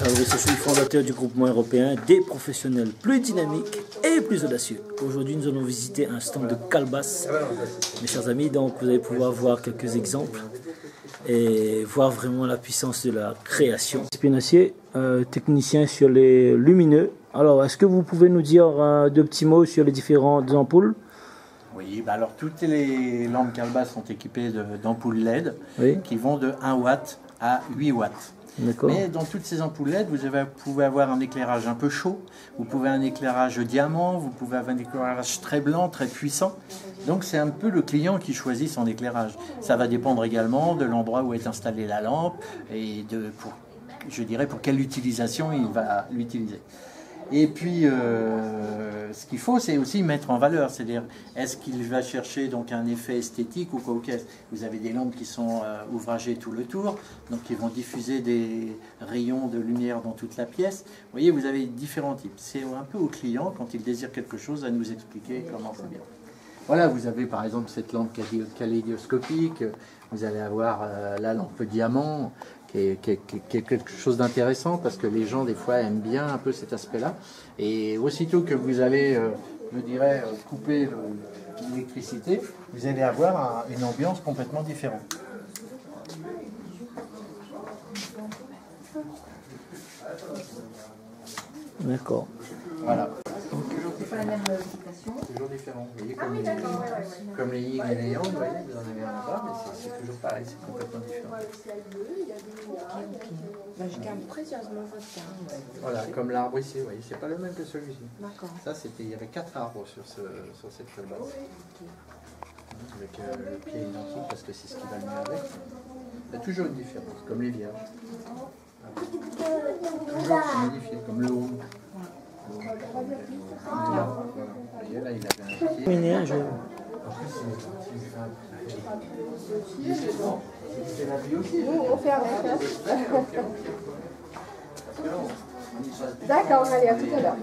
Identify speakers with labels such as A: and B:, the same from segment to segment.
A: Fabrice, je suis le fondateur du groupement européen des professionnels plus dynamiques et plus audacieux. Aujourd'hui, nous allons visiter un stand de calebasse, mes chers amis. Donc, vous allez pouvoir voir quelques exemples et voir vraiment la puissance de la création. Spinacier, technicien sur les lumineux. Alors, est-ce que vous pouvez nous dire deux petits mots sur les différentes ampoules?
B: Oui, bah alors toutes les lampes calebasse sont équipées d'ampoules LED qui vont de 1 watt à 8 watts. Mais dans toutes ces ampoules LED, vous pouvez avoir un éclairage un peu chaud, vous pouvez avoir un éclairage diamant, vous pouvez avoir un éclairage très blanc, très puissant. Donc c'est un peu le client qui choisit son éclairage. Ça va dépendre également de l'endroit où est installée la lampe et je dirais pour quelle utilisation il va l'utiliser. Et puis, ce qu'il faut, c'est aussi mettre en valeur, c'est-à-dire, est-ce qu'il va chercher donc un effet esthétique ou quoi? Vous avez des lampes qui sont ouvragées tout le tour, donc qui vont diffuser des rayons de lumière dans toute la pièce. Vous voyez, vous avez différents types. C'est un peu au client, quand il désire quelque chose, à nous expliquer comment c'est bien. Voilà, vous avez par exemple cette lampe kaléidoscopique, vous allez avoir la lampe diamant, qui est quelque chose d'intéressant parce que les gens des fois aiment bien un peu cet aspect-là. Et aussitôt que vous allez, je dirais, couper l'électricité, vous allez avoir une ambiance complètement différente.
A: D'accord.
B: Voilà.
C: C'est pas la même application.
B: Toujours différent. Vous voyez, comme les yin et les yang, vous voyez, vous en avez un là-bas, mais c'est toujours pareil, c'est complètement différent.
C: Ben, je garde précieusement votre carte.
B: Voilà, comme l'arbre ici, vous voyez, c'est pas le même que celui-ci.
C: D'accord.
B: Ça, il y avait 4 arbres sur cette calebasse. Avec le pied identique, parce que c'est ce qui va le mieux avec. Il y a toujours une différence, comme les vierges. Toujours modifié, comme le haut. Voilà. Et là, il avait un pied. C'est la vie aussi.
C: On fait avec. D'accord, allez, à tout à l'heure.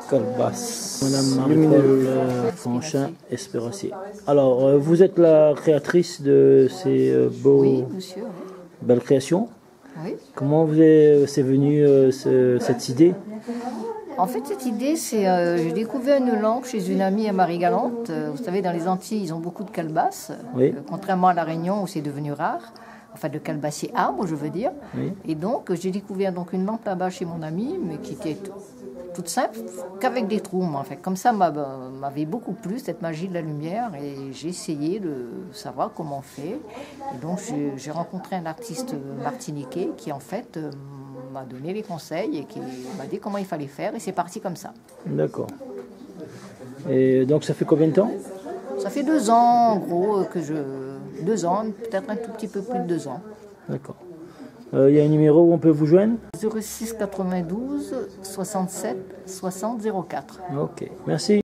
A: Calebasse. Madame Marie-Paul Franchin Espérancier. Alors, vous êtes la créatrice de ces
D: Oui, monsieur.
A: belles créations.
D: Oui.
A: Comment c'est venu cette idée?
D: En fait, cette idée, c'est j'ai découvert une lampe chez une amie à Marie-Galante. Vous savez, dans les Antilles, ils ont beaucoup de calebasses,
A: Oui.
D: Contrairement à La Réunion où c'est devenu rare. Enfin, de calebassier arbre, je veux dire.
A: Oui.
D: Et donc, j'ai découvert donc une lampe là-bas chez mon amie, mais qui était toute simple, qu'avec des trous. En fait, comme ça, m'avait beaucoup plu cette magie de la lumière, et j'ai essayé de savoir comment on fait. Et donc, j'ai rencontré un artiste martiniquais qui, en fait, m'a donné les conseils et qui m'a dit comment il fallait faire, et c'est parti comme ça.
A: D'accord. Et donc, ça fait combien de temps?
D: Ça fait 2 ans, en gros, 2 ans, peut-être un tout petit peu plus de 2 ans.
A: D'accord. Il y a un numéro où on peut vous joindre?
D: 06 92 67 60 04.
A: Ok, merci.